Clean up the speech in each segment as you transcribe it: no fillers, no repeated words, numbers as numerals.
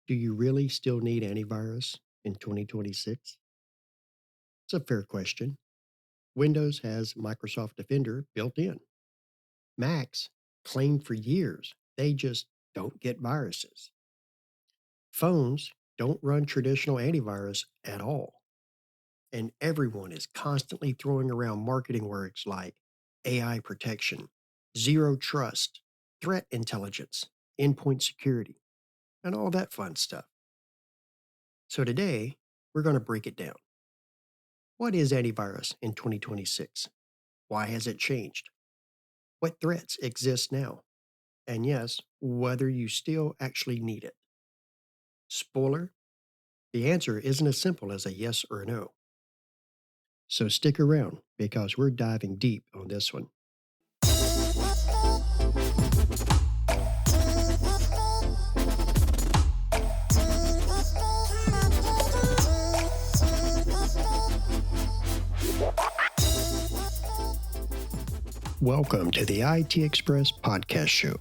Do you really still need antivirus in 2026? It's a fair question. Windows has Microsoft Defender built in. Macs claim for years they just don't get viruses. Phones don't run traditional antivirus at all. And everyone is constantly throwing around marketing words like AI protection, zero trust, threat intelligence, endpoint security, and all that fun stuff. So today, we're going to break it down. What is antivirus in 2026? Why has it changed? What threats exist now? And yes, whether you still actually need it. Spoiler, the answer isn't as simple as a yes or a no. So stick around because we're diving deep on this one. Welcome to the IT Express podcast show,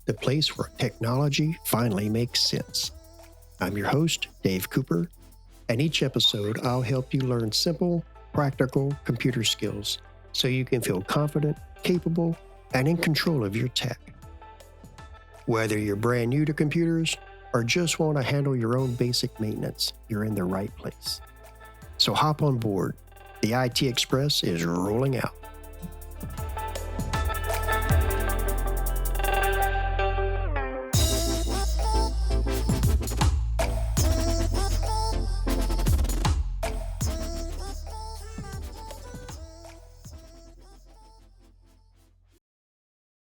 the place where technology finally makes sense. I'm your host, Dave Cooper, and each episode I'll help you learn simple, practical computer skills so you can feel confident, capable, and in control of your tech. Whether you're brand new to computers or just want to handle your own basic maintenance, you're in the right place. So hop on board. The IT Express is rolling out.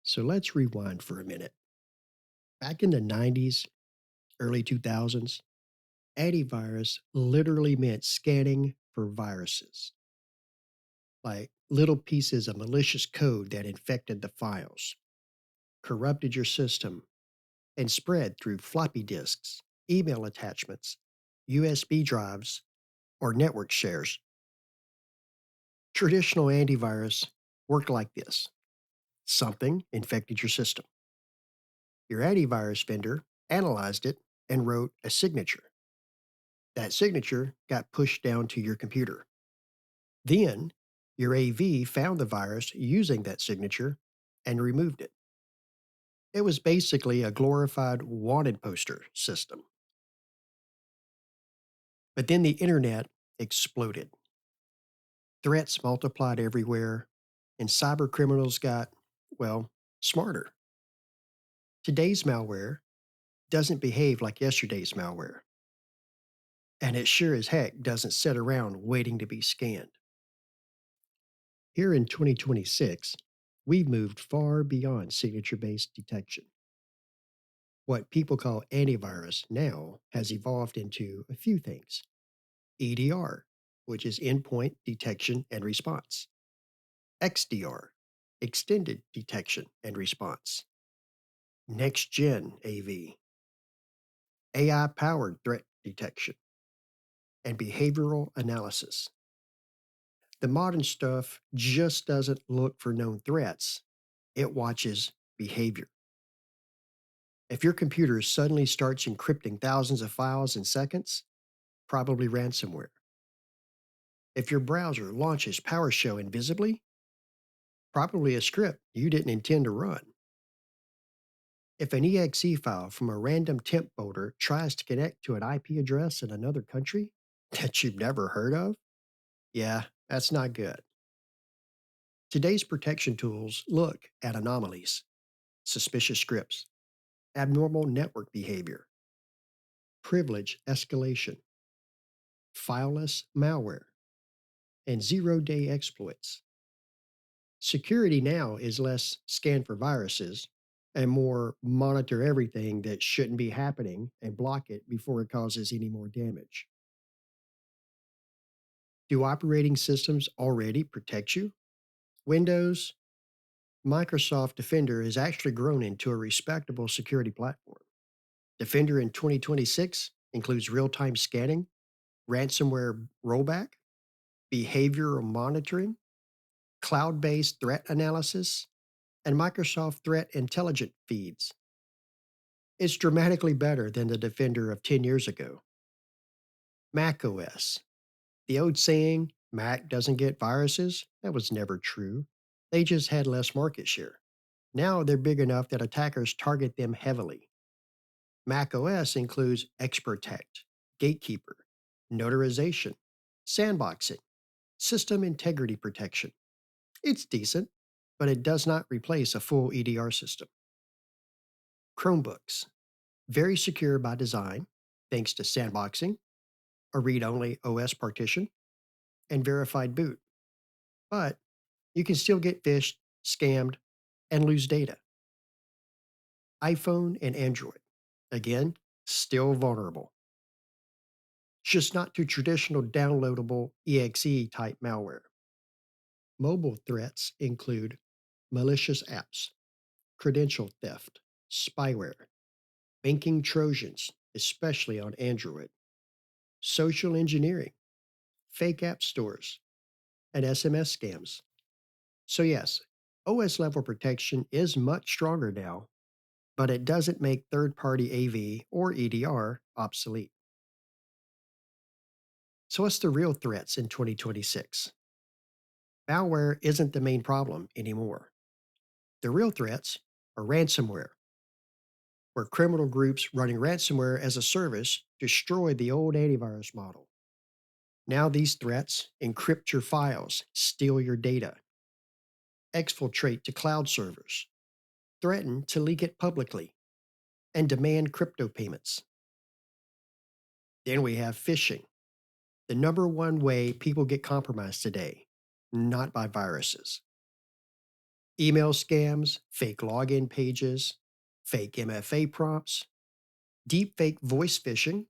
So let's rewind for a minute. Back in the 90s, early 2000s, antivirus literally meant scanning for viruses, like little pieces of malicious code that infected the files, corrupted your system, and spread through floppy disks, email attachments, USB drives, or network shares. Traditional antivirus worked like this. Something infected your system. Your antivirus vendor analyzed it and wrote a signature. That signature got pushed down to your computer. Then, your AV found the virus using that signature and removed it. It was basically a glorified wanted poster system. But then the internet exploded. Threats multiplied everywhere, and cyber criminals got, well, smarter. Today's malware doesn't behave like yesterday's malware. And it sure as heck doesn't sit around waiting to be scanned. Here in 2026, we've moved far beyond signature based detection. What people call antivirus now has evolved into a few things: EDR, which is endpoint detection and response, XDR, extended detection and response, next gen AV, AI powered threat detection, and behavioral analysis. The modern stuff just doesn't look for known threats, it watches behavior. If your computer suddenly starts encrypting thousands of files in seconds, probably ransomware. If your browser launches PowerShell invisibly, probably a script you didn't intend to run. If an exe file from a random temp folder tries to connect to an IP address in another country that you've never heard of, yeah, that's not good. Today's protection tools look at anomalies, suspicious scripts, abnormal network behavior, privilege escalation, fileless malware, and zero-day exploits. Security now is less scan for viruses and more monitor everything that shouldn't be happening and block it before it causes any more damage. Do operating systems already protect you? Windows, Microsoft Defender has actually grown into a respectable security platform. Defender in 2026 includes real time scanning, ransomware rollback, behavioral monitoring, cloud based threat analysis, and Microsoft Threat Intelligent feeds. It's dramatically better than the Defender of 10 years ago. Mac OS. The old saying, Mac doesn't get viruses, that was never true. They just had less market share. Now they're big enough that attackers target them heavily. Mac OS includes Protect, Gatekeeper, Notarization, Sandboxing, System Integrity Protection. It's decent, but it does not replace a full EDR system. Chromebooks, very secure by design, thanks to sandboxing, a read only OS partition, and verified boot. But you can still get phished, scammed, and lose data. iPhone and Android, again, still vulnerable. Just not to traditional downloadable EXE type malware. Mobile threats include malicious apps, credential theft, spyware, banking Trojans, especially on Android, social engineering, fake app stores, and SMS scams. So, yes, OS level protection is much stronger now, but it doesn't make third party AV or EDR obsolete. So, what's the real threats in 2026? Malware isn't the main problem anymore. The real threats are ransomware, where criminal groups running ransomware as a service destroyed the old antivirus model. Now, these threats encrypt your files, steal your data, exfiltrate to cloud servers, threaten to leak it publicly, and demand crypto payments. Then we have phishing, the number one way people get compromised today, not by viruses. Email scams, fake login pages, fake MFA prompts, deepfake voice phishing,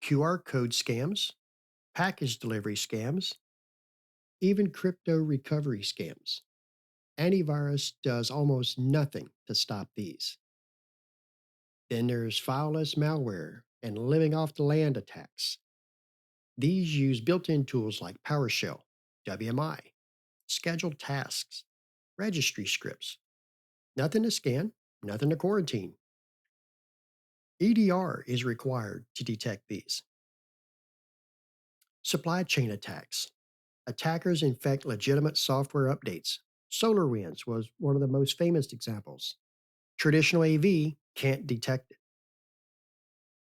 QR code scams, package delivery scams, even crypto recovery scams. Antivirus does almost nothing to stop these. Then there's fileless malware and living off the land attacks. These use built in tools like PowerShell, WMI, scheduled tasks, registry scripts. Nothing to scan, nothing to quarantine. EDR is required to detect these. Supply chain attacks. Attackers infect legitimate software updates. SolarWinds was one of the most famous examples. Traditional AV can't detect it.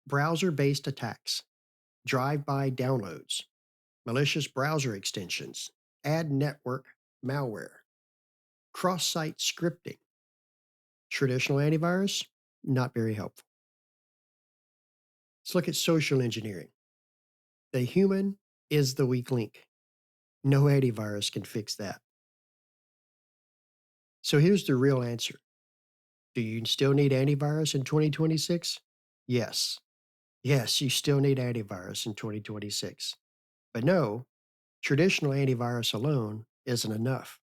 Browser based attacks, drive by downloads, malicious browser extensions, ad network malware, cross site scripting. Traditional antivirus, not very helpful. Let's look at social engineering. The human is the weak link. No antivirus can fix that. So here's the real answer. Do you still need antivirus in 2026? Yes. Yes, you still need antivirus in 2026. But no, traditional antivirus alone isn't enough.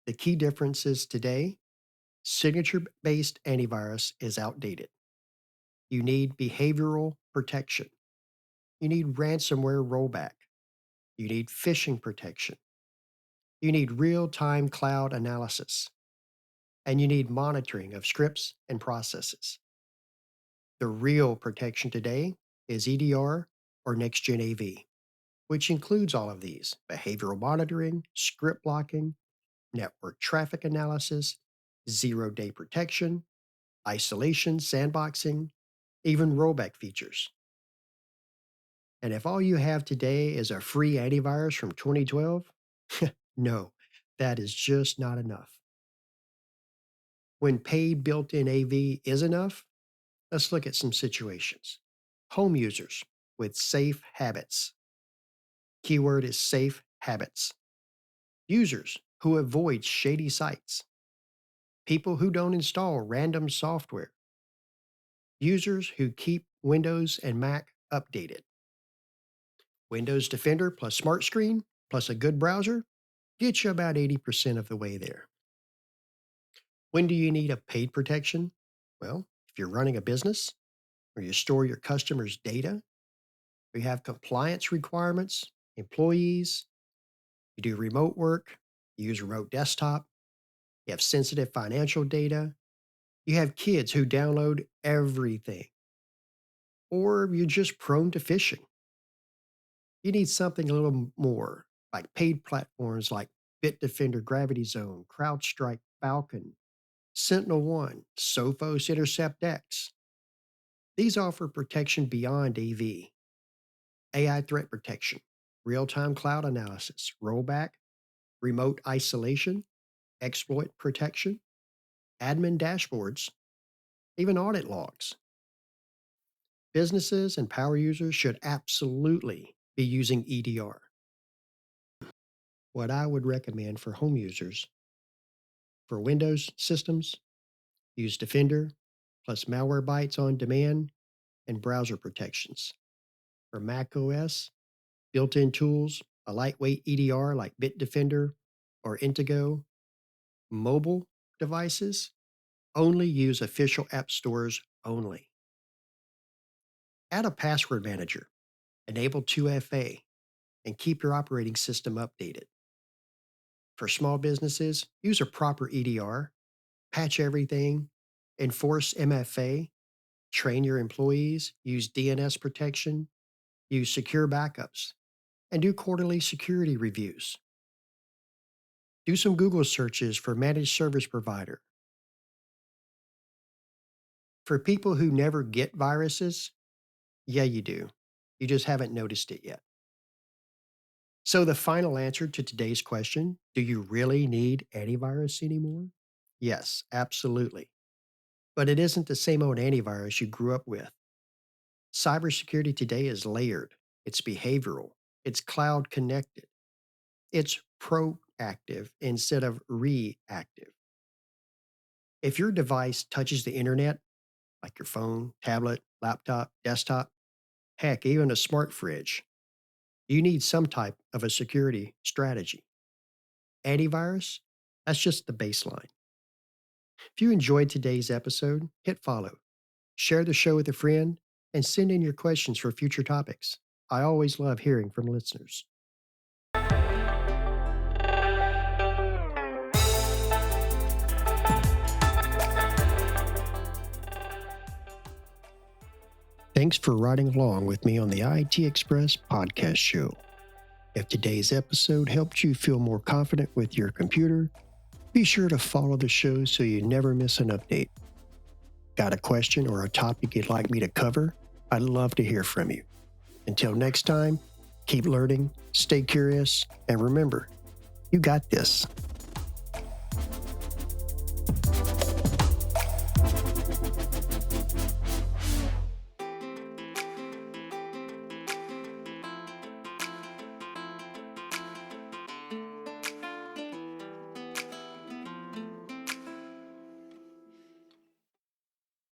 The key difference is today, signature based antivirus is outdated. You need behavioral protection. You need ransomware rollback. You need phishing protection. You need real time cloud analysis. And you need monitoring of scripts and processes. The real protection today is EDR or next gen AV, which includes all of these behavioral monitoring, script blocking, network traffic analysis, 0-day protection, isolation, sandboxing, even rollback features. And if all you have today is a free antivirus from 2012, no, that is just not enough. When paid built in AV is enough, let's look at some situations. Home users with safe habits. Keyword is safe habits. Users who avoid shady sites. People who don't install random software. Users who keep Windows and Mac updated. Windows Defender plus Smart Screen plus a good browser gets you about 80% of the way there. When do you need a paid protection? Well, if you're running a business or you store your customers' data, or you have compliance requirements, employees, you do remote work, you use remote desktop, you have sensitive financial data, You have kids who download everything, or you're just prone to phishing. You need something a little more, like paid platforms like Bitdefender Gravity Zone, CrowdStrike Falcon, Sentinel One, Sophos Intercept X. These offer protection beyond AV, AI threat protection, real time cloud analysis, rollback, remote isolation, exploit protection, admin dashboards, even audit logs. Businesses and power users should absolutely be using EDR. What I would recommend for home users for Windows systems, use Defender plus malware bytes on demand and browser protections. For Mac OS, built in tools, a lightweight EDR like Bitdefender or Intego. Mobile devices, only use official app stores only. Add a password manager, enable 2FA, and keep your operating system updated. For small businesses, use a proper EDR, patch everything, enforce MFA, train your employees, use DNS protection, use secure backups, and do quarterly security reviews. Do some Google searches for managed service provider. For people who never get viruses, yeah, you do. You just haven't noticed it yet. So, the final answer to today's question, do you really need antivirus anymore? Yes, absolutely. But it isn't the same old antivirus you grew up with. Cybersecurity today is layered, it's behavioral, it's cloud connected, it's proactive instead of reactive. If your device touches the internet, like your phone, tablet, laptop, desktop, heck, even a smart fridge, you need some type of a security strategy. Antivirus, that's just the baseline. If you enjoyed today's episode, hit follow, share the show with a friend, and send in your questions for future topics. I always love hearing from listeners. Thanks for riding along with me on the IT Express podcast show. If today's episode helped you feel more confident with your computer, be sure to follow the show so you never miss an update. Got a question or a topic you'd like me to cover? I'd love to hear from you. Until next time, keep learning, stay curious, and remember, you got this.